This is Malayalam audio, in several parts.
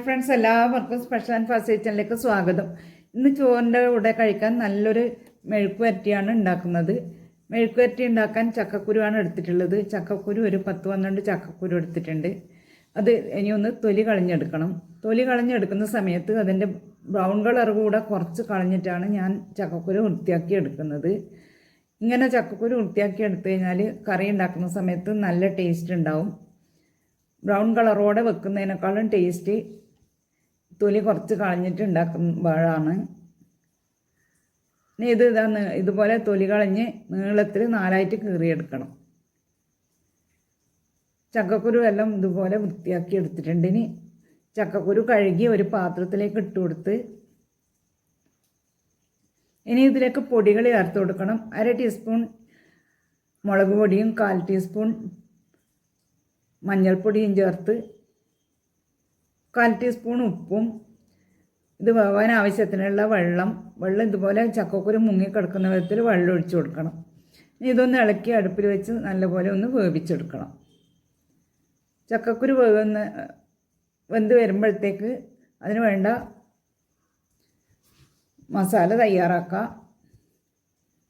ഫ്രണ്ട്സ്, എല്ലാവർക്കും സ്പെഷ്യൽ ആൻഡ് ഫാസ്റ്റ് കിച്ചണിലേക്ക് സ്വാഗതം. ഇന്ന് ചോറിൻ്റെ കൂടെ കഴിക്കാൻ നല്ലൊരു മെഴുക്കുവരട്ടിയാണ് ഉണ്ടാക്കുന്നത്. മെഴുക്കുവരട്ടി ഉണ്ടാക്കാൻ ചക്കക്കുരുവാണ് എടുത്തിട്ടുള്ളത്. ചക്കക്കുരു ഒരു 10-12 ചക്കക്കുരു എടുത്തിട്ടുണ്ട്. അത് ഇനി ഒന്ന് തൊലി കളഞ്ഞെടുക്കണം. തൊലി കളഞ്ഞെടുക്കുന്ന സമയത്ത് അതിൻ്റെ ബ്രൗൺ കളർ കൂടെ കുറച്ച് കളഞ്ഞിട്ടാണ് ഞാൻ ചക്കക്കുരു വൃത്തിയാക്കി എടുക്കുന്നത്. ഇങ്ങനെ ചക്കക്കുരു വൃത്തിയാക്കി എടുത്തു കഴിഞ്ഞാൽ കറി ഉണ്ടാക്കുന്ന സമയത്ത് നല്ല ടേസ്റ്റ് ഉണ്ടാവും. ബ്രൗൺ കളറോടെ വെക്കുന്നതിനേക്കാളും ടേസ്റ്റ് തൊലി കുറച്ച് കളഞ്ഞിട്ട് ഉണ്ടാക്കുമ്പോഴാണ്. ഇനി ഇതുപോലെ തൊലി കളഞ്ഞ് നീളത്തിൽ 4ആയിട്ട് കീറിയെടുക്കണം. ചക്കക്കുരു എല്ലാം ഇതുപോലെ വൃത്തിയാക്കി എടുത്തിട്ടുണ്ട്. ഇനി ചക്കക്കുരു കഴുകി ഒരു പാത്രത്തിലേക്ക് ഇട്ട് കൊടുത്ത് ഇനി ഇതിലേക്ക് പൊടികൾ ചേർത്ത് കൊടുക്കണം. 1/2 ടീസ്പൂൺ മുളക് പൊടിയും 1/4 ടീസ്പൂൺ മഞ്ഞൾപ്പൊടിയും ചേർത്ത് 1/4 ടീസ്പൂൺ ഉപ്പും ഇത് വേവാൻ ആവശ്യത്തിനുള്ള വെള്ളം ഇതുപോലെ ചക്കക്കുരു മുങ്ങിക്കിടക്കുന്ന വിധത്തിൽ വെള്ളം ഒഴിച്ചു കൊടുക്കണം. ഇതൊന്ന് ഇളക്കി അടുപ്പിൽ വെച്ച് നല്ലപോലെ ഒന്ന് വേവിച്ചെടുക്കണം. ചക്കക്കുരു വെന്ത് വരുമ്പോഴത്തേക്ക് അതിന് വേണ്ട മസാല തയ്യാറാക്കാം.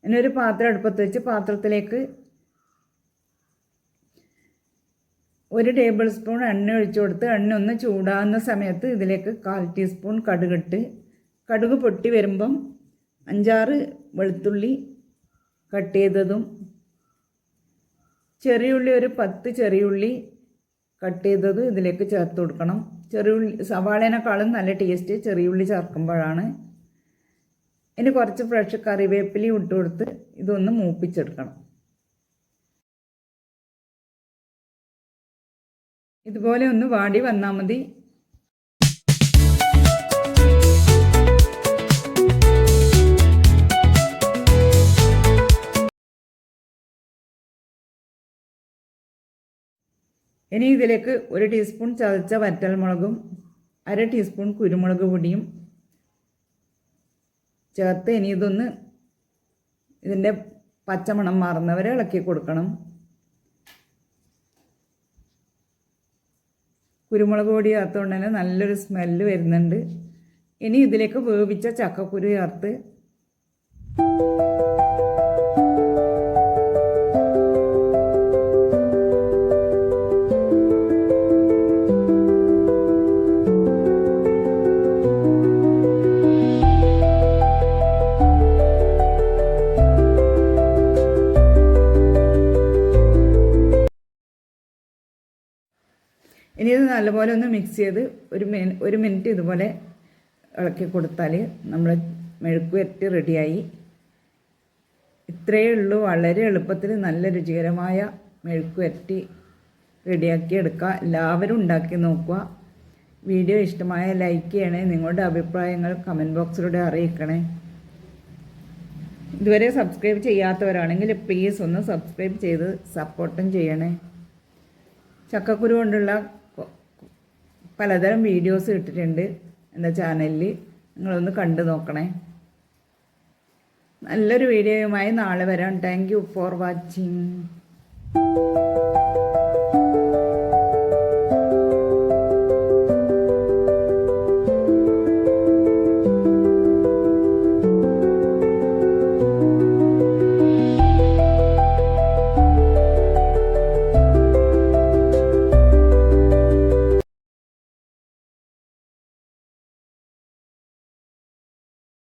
ഇനി ഒരു പാത്രം അടുപ്പത്ത് വെച്ച് പാത്രത്തിലേക്ക് 1 ടേബിൾ സ്പൂൺ എണ്ണ ഒഴിച്ചു കൊടുത്ത് എണ്ണ ഒന്ന് ചൂടാകുന്ന സമയത്ത് ഇതിലേക്ക് 1/4 ടീസ്പൂൺ കടുകിട്ട് കടുക് പൊട്ടി വരുമ്പം 5-6 വെളുത്തുള്ളി കട്ട് ചെയ്തതും ചെറിയുള്ളി ഒരു 10 ചെറിയുള്ളി കട്ട് ചെയ്തതും ഇതിലേക്ക് ചേർത്ത് കൊടുക്കണം. ചെറിയുള്ളി സവാളേനേക്കാളും നല്ല ടേസ്റ്റ് ചെറിയുള്ളി ചേർക്കുമ്പോഴാണ്. ഇനി കുറച്ച് ഫ്രഷ് കറിവേപ്പിലയും ഇട്ട് കൊടുത്ത് ഇതൊന്ന് മൂപ്പിച്ചെടുക്കണം. ഇതുപോലെ ഒന്ന് വാടി വന്നാൽ മതി. ഇനി ഇതിലേക്ക് 1 ടീസ്പൂൺ ചതച്ച വറ്റൽമുളകും 1/2 ടീസ്പൂൺ കുരുമുളക് പൊടിയും ചേർത്ത് ഇനി ഇതിൻ്റെ പച്ചമണം മാറുന്നവരെ ഇളക്കി കൊടുക്കണം. കുരുമുളക് പൊടി ചേർത്തുകൊണ്ട് തന്നെ നല്ലൊരു സ്മെല്ല് വരുന്നുണ്ട്. ഇനി ഇതിലേക്ക് വേവിച്ച ചക്കക്കുരു ചേർത്ത് ഇനി ഇത് നല്ലപോലെ ഒന്ന് മിക്സ് ചെയ്ത് ഒരു മിനിറ്റ് ഇതുപോലെ ഇളക്കി കൊടുത്താൽ നമ്മൾ മെഴുക്കുവരട്ടി റെഡിയായി. ഇത്രയേ ഉള്ളൂ. വളരെ എളുപ്പത്തിൽ നല്ല രുചികരമായ മെഴുക്കുവരട്ടി റെഡിയാക്കി എടുക്കുക. എല്ലാവരും ഉണ്ടാക്കി നോക്കുക. വീഡിയോ ഇഷ്ടമായ ലൈക്ക് ചെയ്യണേ. നിങ്ങളുടെ അഭിപ്രായങ്ങൾ കമൻറ്റ് ബോക്സിലൂടെ അറിയിക്കണേ. ഇതുവരെ സബ്സ്ക്രൈബ് ചെയ്യാത്തവരാണെങ്കിൽ പ്ലീസ് ഒന്ന് സബ്സ്ക്രൈബ് ചെയ്ത് സപ്പോർട്ടും ചെയ്യണേ. ചക്കക്കുരു കൊണ്ടുള്ള പലതരം വീഡിയോസ് ഇട്ടിട്ടുണ്ട് എൻ്റെ ചാനലിൽ. നിങ്ങളൊന്ന് കണ്ടു നോക്കണേ. നല്ലൊരു വീഡിയോയുമായി നാളെ വരാം. Thank you for watching.